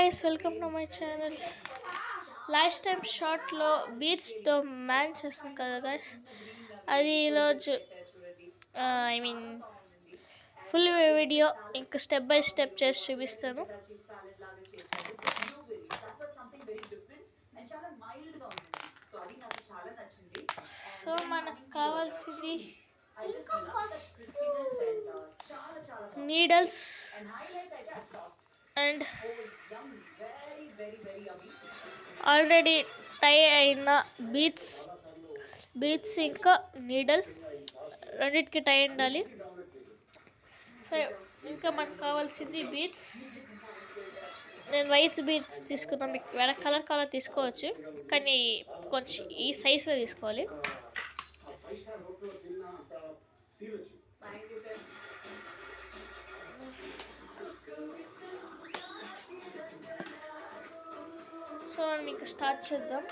guys, welcome to my channel. Last time short లో బీట్స్తో match చేస్తాం కదా guys. అది ఈరోజు ఐ మీన్ ఫుల్ వీడియో ఇంకా స్టెప్ బై స్టెప్ చేసి చూపిస్తాను. సో మనకు కావాల్సింది నీడల్స్ అండ్ ఆల్రెడీ టై అయిన బీట్స్ ఇంకా నీడల్ రెండింటికి టై ఉండాలి. సో ఇంకా మనకు కావాల్సింది బీట్స్. నేను వైట్ బీట్స్ తీసుకున్నాను. మీకు వేరే కలర్ తీసుకోవచ్చు, కానీ కొంచెం ఈ సైజులో తీసుకోవాలి. సో మీకు స్టార్ట్ చేద్దాం.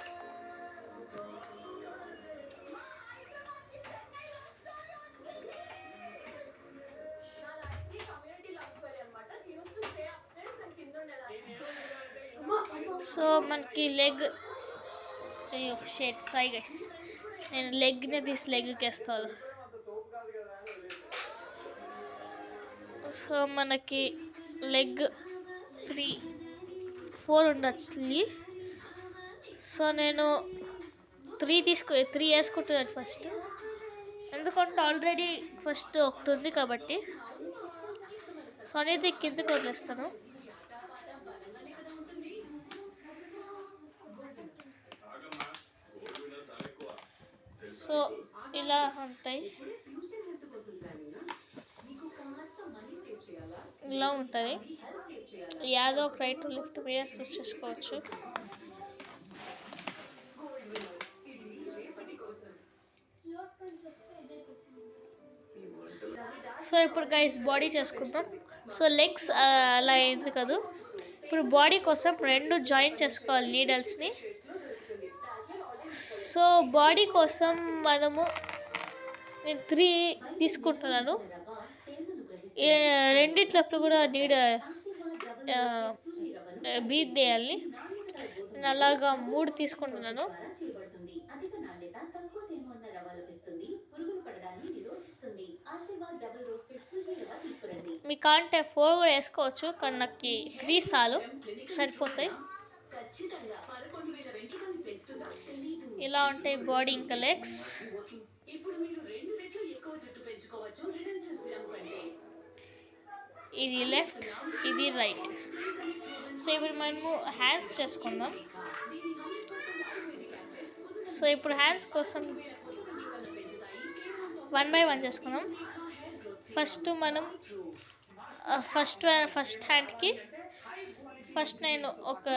సో మనకి లెగ్ సారీ గైస్, నేను లెగ్ని తీసి లెగ్కి వేస్తాను. సో మనకి లెగ్ 4 ఉండొచ్చు. సో నేను 3 వేసుకుంటున్నాను ఫస్ట్, ఎందుకంటే ఆల్రెడీ ఫస్ట్ ఒకటి ఉంది కాబట్టి. సో అనేది కిందకి వదిలేస్తాను. సో ఇలా ఉంటాయి, ఇలా ఉంటుంది. యాదో ఒక రైట్ లెఫ్ట్ మీరే చూస్ చేసుకోవచ్చు. సో ఇప్పుడు గైస్ బాడీ చేసుకుందాం. సో లెగ్స్ అలా అయింది కదా, ఇప్పుడు బాడీ కోసం 2 జాయిన్ చేసుకోవాలి నీడల్స్ని. సో బాడీ కోసం నేను 3 తీసుకుంటున్నాను. రెండిట్లప్పుడు కూడా బీట్ వేయాలి. నేను అలాగా 3 తీసుకుంటున్నాను. మీకు అంటే 4 కూడా వేసుకోవచ్చు, కానీ నాకు 3 సరిపోతాయి. ఇలా ఉంటాయి బాడీ ఇంకా లెగ్స్. ఇది లెఫ్ట్, ఇది రైట్. సో ఇప్పుడు మనము హ్యాండ్స్ చేసుకుందాం. సో ఇప్పుడు హ్యాండ్స్ కోసం 1 by 1 చేసుకుందాం. ఫస్ట్ మనం ఫస్ట్ హ్యాండ్కి నేను ఒక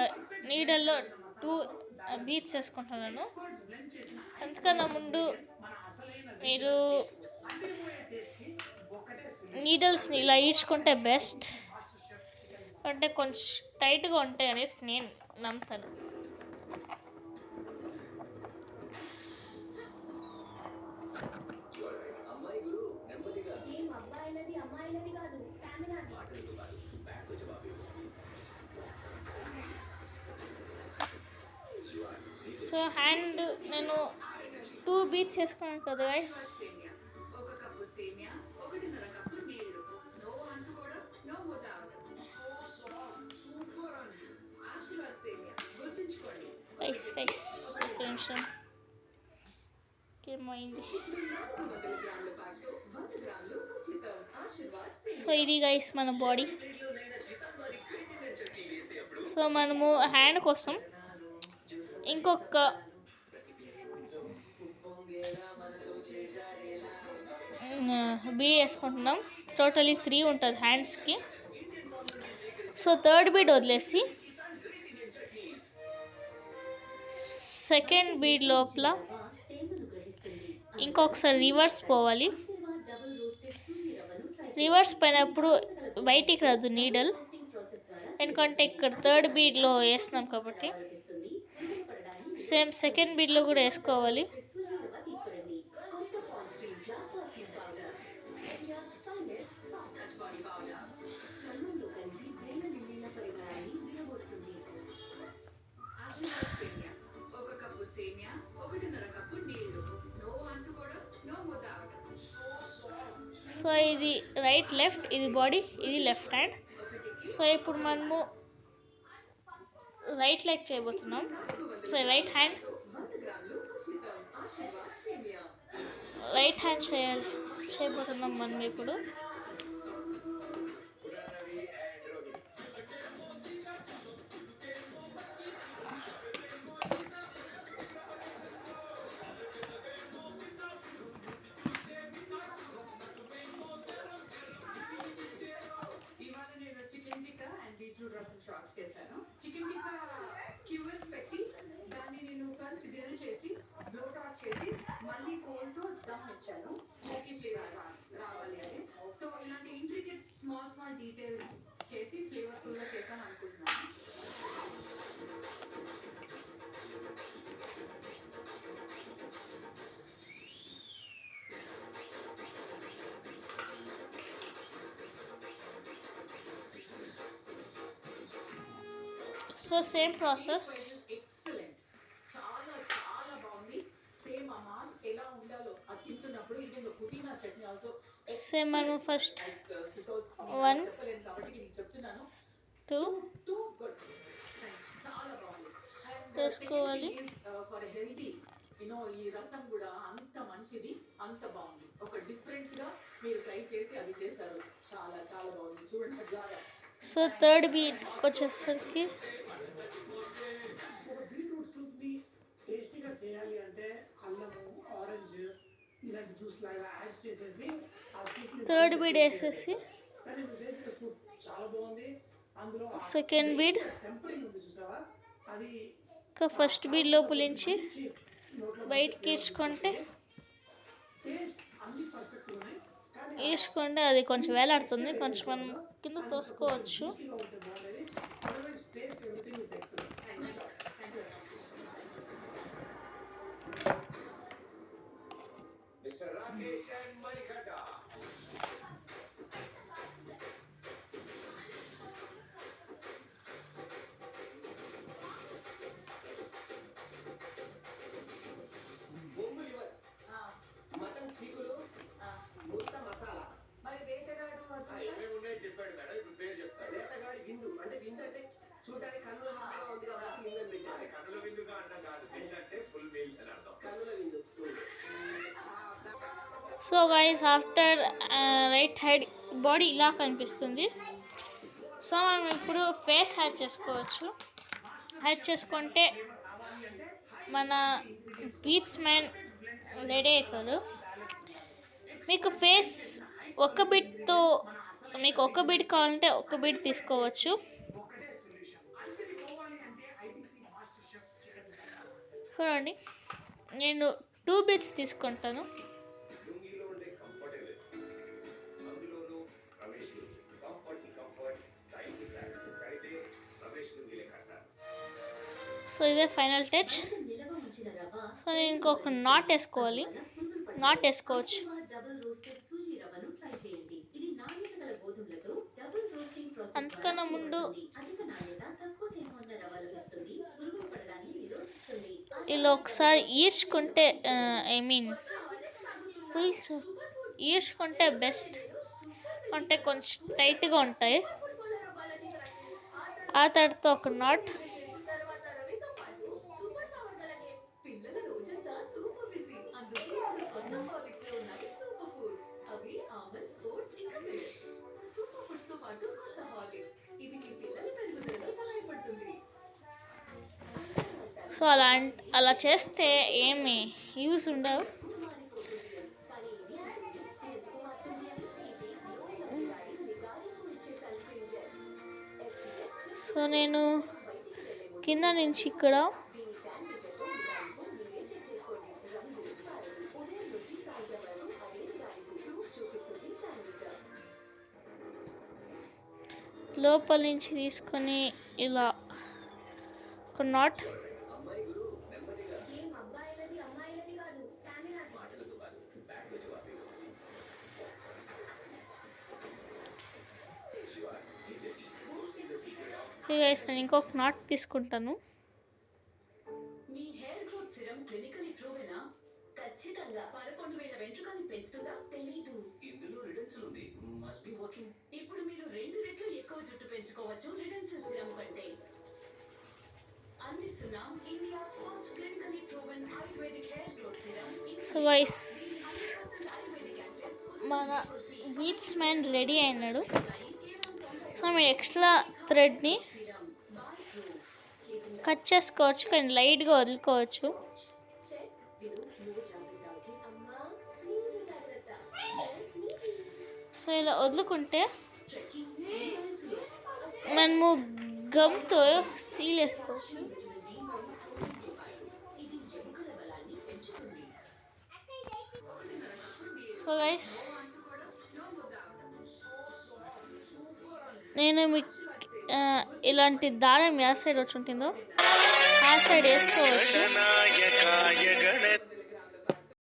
నీడల్లో 2 బీట్స్ వేసుకుంటున్నాను. అందుకన్నా ముందు మీరు నీడల్స్ని ఇలా ఈడ్చుకుంటే బెస్ట్, అంటే కొంచెం టైట్గా ఉంటాయి అనేసి నేను నమ్ముతాను. సో హ్యాండ్ నేను 2 బీట్స్ వేసుకున్నాను కదా గైస్. ఒక నిమిషం ఏమైంది. సో ఇది గైస్ మన బాడీ. సో మనము హ్యాండ్ కోసం ఇంకొక బీ వేసుకుంటున్నాం. టోటలీ 3 ఉంటుంది హ్యాండ్స్కి. సో 3rd బీడ్ వదిలేసి సెకండ్ బీడ్ లోపల ఇంకొకసారి రివర్స్ పోవాలి. రివర్స్ పోయినప్పుడు బయటికి రాదు నీడల్, ఎందుకంటే ఇక్కడ 3rd బీడ్లో వేస్తున్నాం కాబట్టి. సేమ్ సెకండ్ బీడ్లో కూడా వేసుకోవాలి. సో ఇది రైట్ లెఫ్ట్, ఇది బాడీ, ఇది లెఫ్ట్ హ్యాండ్. సో ఇప్పుడు మనము రైట్ లెగ్ చేయబోతున్నాం. సో రైట్ హ్యాండ్ చేయబోతున్నాం మనం ఇప్పుడు. చికెన్ టిక్కా స్క్యూవర్స్ పెట్టి దాన్ని నేను ఫస్ట్ గ్రిల్ చేసి బ్లోట్ అవుట్ చేసి మళ్ళీ కోల్తో దమ్ ఇచ్చాను, స్మోకీ ఫ్లేవర్ రావాలి అని. సో ఇలాంటి ఇంట్రికెట్ స్మాల్ డీటెయిల్స్ చేసి ఫ్లేవర్ఫుల్గా చేద్దాం అనుకుంటున్నాను. So same process. ఎక్సలెంట్, చాలా బాగుంది. సేమ్ అమ్మా ఎలా ఉండాలో అది తింటున్నప్పుడు ఈవెన్ పుదీనా చట్నీ ఆల్సో సేమ్ మనం ఫస్ట్ 1 2 చాలా బాగుంది. వేసుకోవాలి. ఫర్ హెల్తీ ఈ రసం కూడా అంత మంచిది, అంత బాగుంది. ఒక డిఫరెంట్ గా మీరు ట్రై చేసి అది చేస్తారు, చాలా బాగుంది. చూడండి చాలా. సో థర్డ్ బీట్ వచ్చేసరికి బీట్రూట్ సూప్ ని టేస్టీగా చేయాలి అంటే అల్లము, ఆరెంజ్ ఇలాంటి జ్యూస్ లాగా యాడ్ చేసేసి థర్డ్ బీడ్ వేసేసి చాలా బాగుంది. అందులో సెకండ్ బీడ్ టెంపరింగ్ ఉంది చూసావా, అది ఇంకా ఫస్ట్ బీడ్ లోపలించి బయటికి ఈడ్చుకుంటే అది కొంచెం వేలాడుతుంది, కొంచెం మనం కింద తోసుకోవచ్చు. So guys after right head body ఇలా కనిపిస్తుంది. సో మనం ఇప్పుడు ఫేస్ యాడ్ చేసుకోవచ్చు. యాడ్ చేసుకుంటే మన బీట్స్ మ్యాన్ రెడీ అవుతారు. మీకు ఫేస్ ఒక బిట్ కావాలంటే ఒక బిట్ తీసుకోవచ్చు. చూడండి, నేను 2 బిట్స్ తీసుకుంటాను. సో ఇదే ఫైనల్ టచ్. సో నేను ఇంకొక నాట్ వేసుకోవచ్చు. అంతకన్నా ముందు ఇలా ఒకసారి ఈడ్చుకుంటే ఈడ్చుకుంటే బెస్ట్, అంటే కొంచెం టైట్గా ఉంటాయి. ఆ తర్వాత ఒక నాట్. సో అలా చేస్తే ఏమి యూజ్ ఉండవు. సో నేను కింద నుంచి ఇక్కడ లోపల నుంచి తీసుకొని ఇలా ఒక నాట్. నేను ఇంకొక నాట్ తీసుకుంటాను. మీ హెయిర్ గ్రోత్ సిరం క్లినికల్లీ ప్రూవెనా? ఖచ్చితంగా 11,000 వెంట్రుకలు పెంచుతుందా? తెలీదు. ఇందులో ఇప్పుడు మీరు 2 రెట్లు ఎక్కువ జుట్టు పెంచుకోవచ్చు రిడెన్సిల్ సిరమ్ కంటే. అందిస్తున్నాం India's first clinically proven ayurvedic hair growth serum. So guys, మన బీట్స్ మ్యాన్ రెడీ అయినాడు. సో మీరు ఎక్స్ట్రా థ్రెడ్ని కట్ చేసుకోవచ్చు, కానీ లైట్గా వదులుకోవచ్చు. సో ఇలా వదులుకుంటే మనము గమ్తో సీల్ వేసుకోవచ్చు. సో గైస్, నేను మీకు ఇలాంటి దారం ఏ సైడ్ వచ్చి ఉంటుందో ఆ సైడ్ వేసుకోవచ్చు.